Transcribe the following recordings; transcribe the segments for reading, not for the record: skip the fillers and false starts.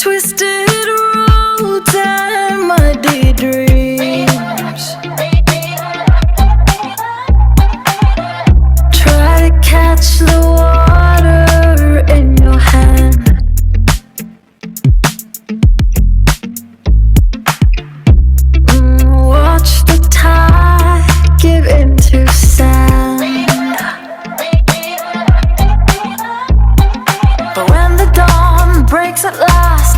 Twisted roads and muddy dreams. Try to catch the water in your hand. Watch the tide give into sand. But when the dawn breaks at last,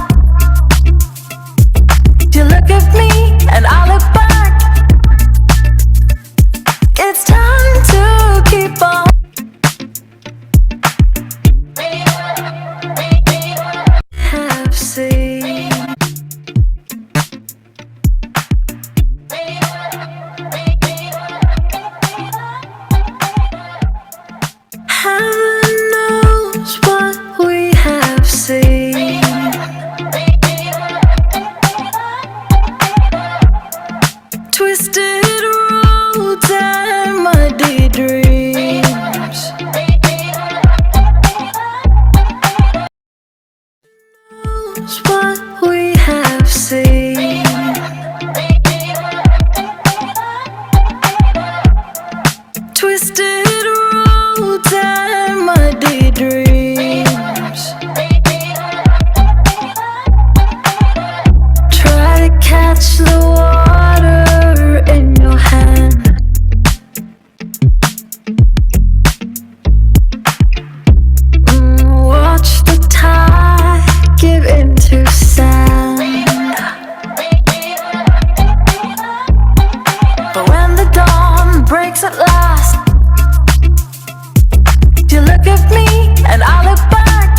you look at me and I look back. It's time to keep on. Have seen. Heaven knows what we have seen. Twisted roads and muddy dreams. Knows what we have seen. Twisted roads and muddy dreams. Try to catch the water in your hand. Watch the tide give into sand. But when the dawn breaks at last, you look at me and I look back.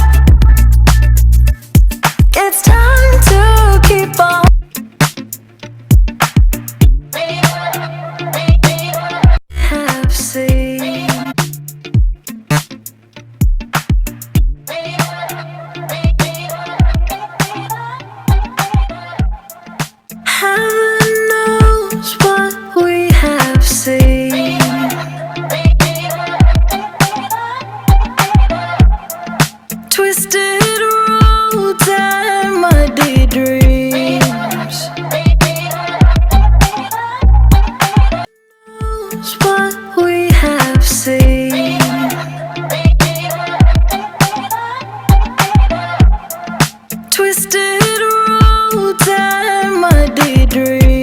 It's time to keep on. Have seen. Heaven knows what we have seen. Twisted roads and muddy dreams. Knows what we have seen. Twisted roads and muddy dreams.